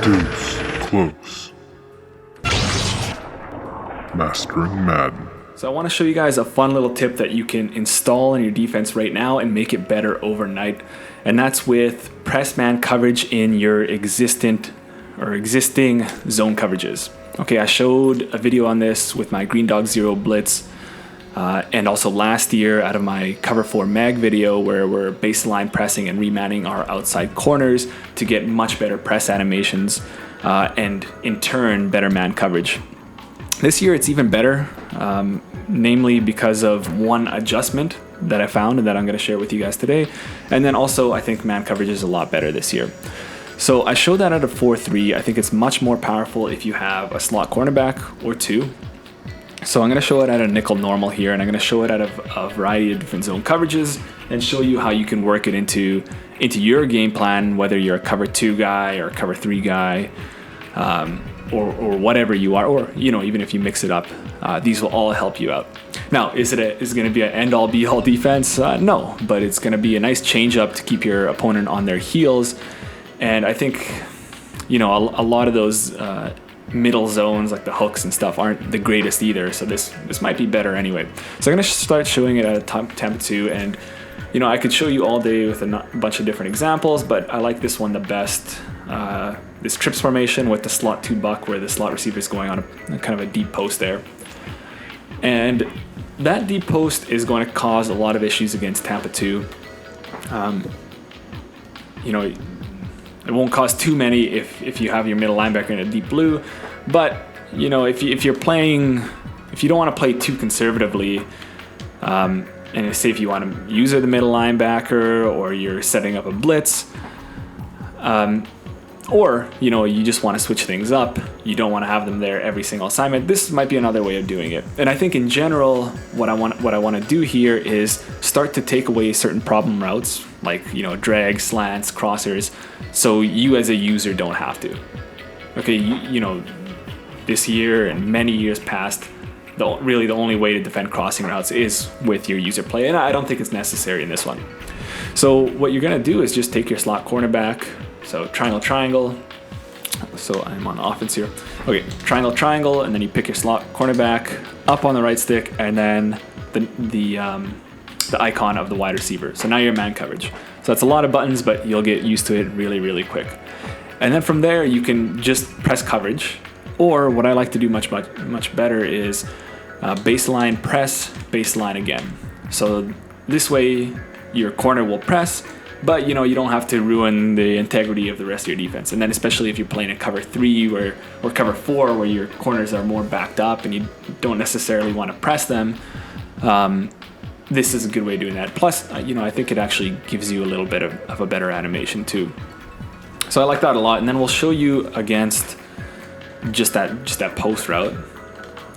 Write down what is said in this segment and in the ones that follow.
Deuce close. Mastering Madden. So I want to show you guys a fun little tip that you can install in your defense right now and make it better overnight. And that's with press man coverage in your existing zone coverages. Okay, I showed a video on this with my Green Dog Zero Blitz and also last year out of my Cover 4 Mag video where we're baseline pressing and remanning our outside corners to get much better press animations and in turn better man coverage. This year it's even better, namely because of one adjustment that I found and that I'm going to share with you guys today. And then also I think man coverage is a lot better this year. So I showed that at a 4-3. I think it's much more powerful if you have a slot cornerback or two. So I'm going to show it at a nickel normal here, and I'm going to show it out of a variety of different zone coverages and show you how you can work it into your game plan, whether you're a cover 2 guy or a cover 3 guy, or whatever you are, or even if you mix it up, these will all help you out. Now, is it going to be an end-all be-all defense? No, but it's going to be a nice change-up to keep your opponent on their heels. And I think, a lot of those middle zones, like the hooks and stuff, aren't the greatest either. So this might be better anyway. So I'm going to start showing it at a temp 2. And, I could show you all day with a bunch of different examples, but I like this one the best. This trips formation with the slot 2 buck where the slot receiver is going on a kind of a deep post there. And that deep post is going to cause a lot of issues against Tampa 2. It won't cause too many if you have your middle linebacker in a deep blue, but if you don't want to play too conservatively, and say if you want to use the middle linebacker or you're setting up a blitz, or you just want to switch things up, you don't want to have them there every single assignment, this might be another way of doing it. And I think in general what I want to do here is start to take away certain problem routes like drags, slants, crossers, so you as a user don't have to. Okay, this year and many years past, the only way to defend crossing routes is with your user play, and I don't think it's necessary in this one. So what you're going to do is just take your slot cornerback. So triangle. So I'm on offense here. Okay, triangle, and then you pick your slot cornerback up on the right stick, and then the icon of the wide receiver. So now you're man coverage. So that's a lot of buttons, but you'll get used to it really, really quick. And then from there, you can just press coverage. Or what I like to do much better is baseline press, baseline again. So this way, your corner will press, but you don't have to ruin the integrity of the rest of your defense. And then especially if you're playing a cover 3 or cover 4 where your corners are more backed up and you don't necessarily want to press them, this is a good way of doing that. Plus, I think it actually gives you a little bit of a better animation too. So I like that a lot. And then we'll show you against just that post route.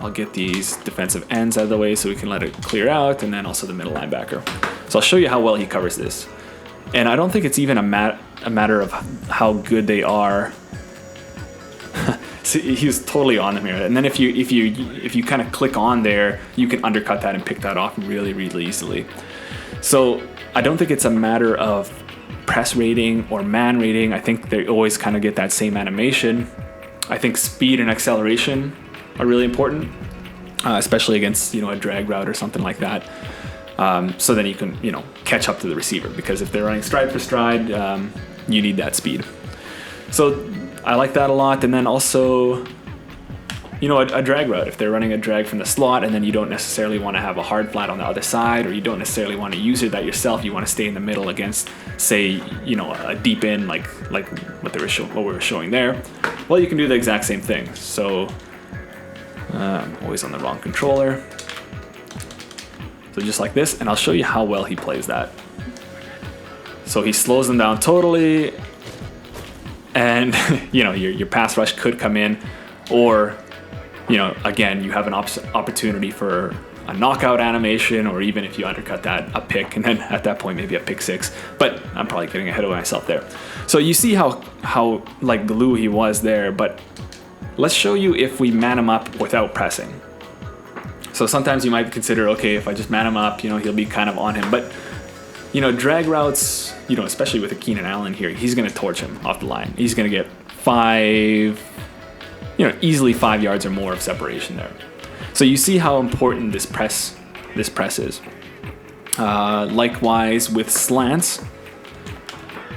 I'll get these defensive ends out of the way so we can let it clear out, and then also the middle linebacker. So I'll show you how well he covers this. And I don't think it's even a matter of how good they are. So he was totally on them here. And then if you kind of click on there, you can undercut that and pick that off really, really easily. So I don't think it's a matter of press rating or man rating. I think they always kind of get that same animation. I think speed and acceleration are really important, especially against a drag route or something like that. So then you can catch up to the receiver, because if they're running stride for stride, you need that speed. So I like that a lot. And then also a drag route, if they're running a drag from the slot and then you don't necessarily want to have a hard flat on the other side, or you don't necessarily want to use it that yourself, you want to stay in the middle against, say, a deep end like what we were showing there, well, you can do the exact same thing. So I'm always on the wrong controller. So just like this, and I'll show you how well he plays that. So he slows them down totally, and your pass rush could come in, or again, you have an opportunity for a knockout animation, or even if you undercut that, a pick, and then at that point maybe a pick 6. But I'm probably getting ahead of myself there. So you see how like glue he was there, but let's show you if we man him up without pressing. So sometimes you might consider, okay, if I just man him up, he'll be kind of on him. But, drag routes, especially with a Keenan Allen here, he's going to torch him off the line. He's going to get easily 5 yards or more of separation there. So you see how important this press is. Likewise with slants,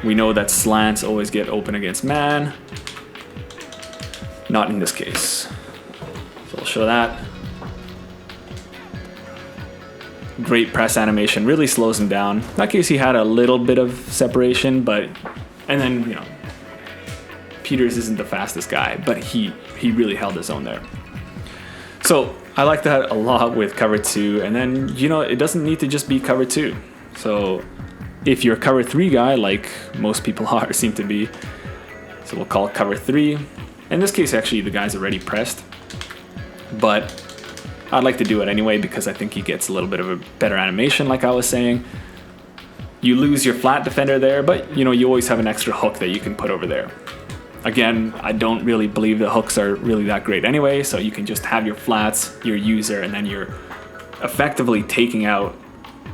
we know that slants always get open against man. Not in this case. So we'll show that. Great press animation, really slows him down. In that case, he had a little bit of separation, and then, Peters isn't the fastest guy, but he really held his own there. So I like that a lot with cover 2, and then, it doesn't need to just be cover 2. So if you're a cover 3 guy, like most people seem to be, so we'll call it cover 3. In this case, actually, the guy's already pressed, but I'd like to do it anyway because I think he gets a little bit of a better animation, like I was saying. You lose your flat defender there, but, you always have an extra hook that you can put over there. Again, I don't really believe the hooks are really that great anyway, so you can just have your flats, your user, and then you're effectively taking out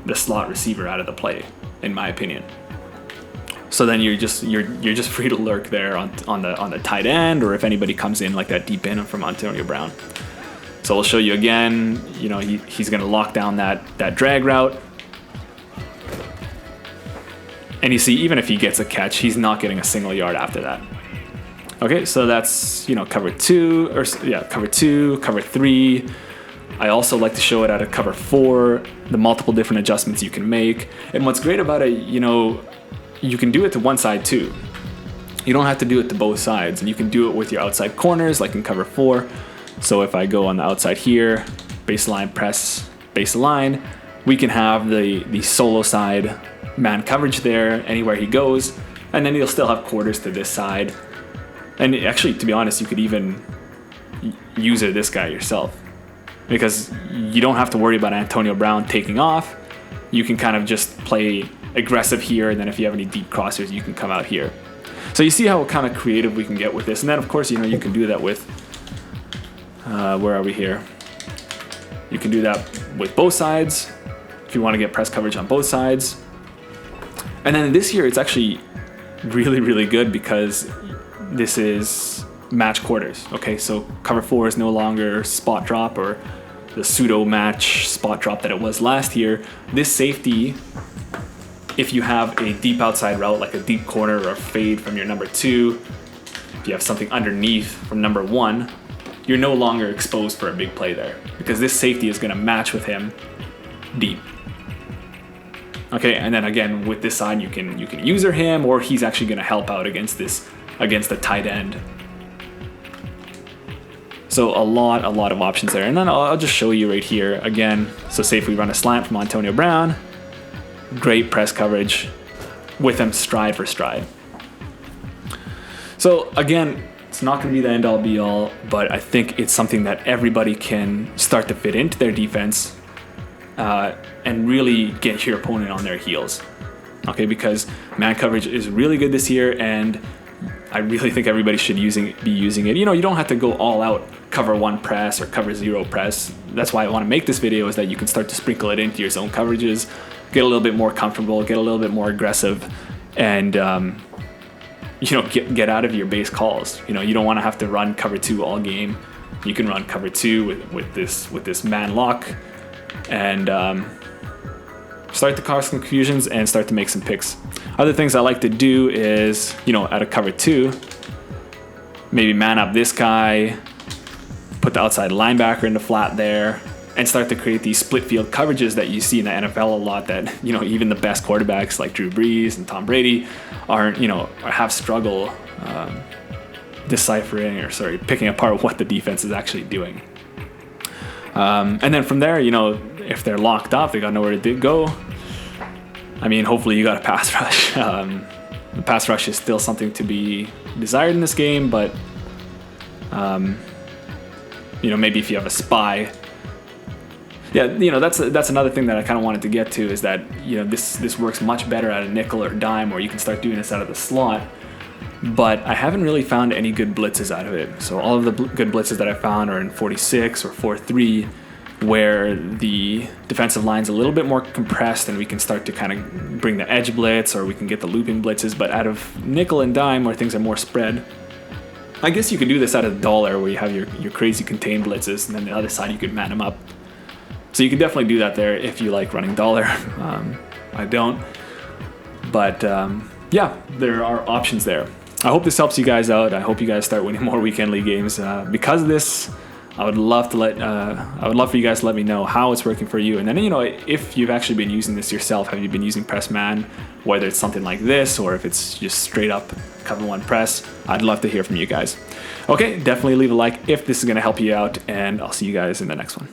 the slot receiver out of the play, in my opinion. So then you're just free to lurk there on the tight end, or if anybody comes in like that deep end from Antonio Brown. So we'll show you again. He's going to lock down that drag route. And you see, even if he gets a catch, he's not getting a single yard after that. Okay, so that's, cover 2, cover 3. I also like to show it out of cover 4, the multiple different adjustments you can make. And what's great about it, you can do it to one side too. You don't have to do it to both sides, and you can do it with your outside corners, like in cover 4. So if I go on the outside here, baseline press, baseline, we can have the solo side man coverage there anywhere he goes, and then you'll still have quarters to this side. And actually, to be honest, you could even user this guy yourself, because you don't have to worry about Antonio Brown taking off. You can kind of just play aggressive here, and then if you have any deep crossers, you can come out here. So you see how kind of creative we can get with this. And then, of course, you can do that with, where are we here? You can do that with both sides if you want to get press coverage on both sides. And then this year, it's actually really, really good because this is match quarters. Okay, so cover 4 is no longer spot drop or the pseudo match spot drop that it was last year. This safety, if you have a deep outside route like a deep corner or a fade from your number 2, if you have something underneath from number 1, you're no longer exposed for a big play there because this safety is going to match with him deep. Okay, and then again with this side you can user him, or he's actually going to help out against the tight end. So a lot of options there. And then I'll just show you right here again. So say if we run a slant from Antonio Brown, great press coverage with him stride for stride. So again, it's not going to be the end all be all, but I think it's something that everybody can start to fit into their defense and really get your opponent on their heels. Okay, because man coverage is really good this year, and I really think everybody should be using it. You don't have to go all out cover 1 press or cover 0 press. That's why I want to make this video, is that you can start to sprinkle it into your zone coverages, get a little bit more comfortable, get a little bit more aggressive, and get out of your base calls. You don't want to have to run cover 2 all game. You can run cover 2 with this man lock, and start to cause confusions and start to make some picks. Other things I like to do is, out of cover 2, maybe man up this guy, put the outside linebacker in the flat there, and start to create these split field coverages that you see in the NFL a lot, that, even the best quarterbacks like Drew Brees and Tom Brady have struggle picking apart what the defense is actually doing. And then from there, if they're locked up, they got nowhere to go. I mean, hopefully you got a pass rush. The pass rush is still something to be desired in this game, but maybe if you have a spy. Yeah, that's another thing that I kind of wanted to get to, is that this works much better at a nickel or dime, or you can start doing this out of the slot. But I haven't really found any good blitzes out of it. So all of the good blitzes that I found are in 46 or 4-3, where the defensive line's a little bit more compressed and we can start to kind of bring the edge blitz, or we can get the looping blitzes. But out of nickel and dime, where things are more spread, I guess you could do this out of $1 where you have your crazy contain blitzes, and then the other side you could man them up. So you can definitely do that there if you like running $1. I don't. But yeah, there are options there. I hope this helps you guys out. I hope you guys start winning more weekend league games. Because of this, I would love for you guys to let me know how it's working for you. And then, if you've actually been using this yourself, have you been using press man, whether it's something like this or if it's just straight up cover one press, I'd love to hear from you guys. Okay, definitely leave a like if this is going to help you out, and I'll see you guys in the next one.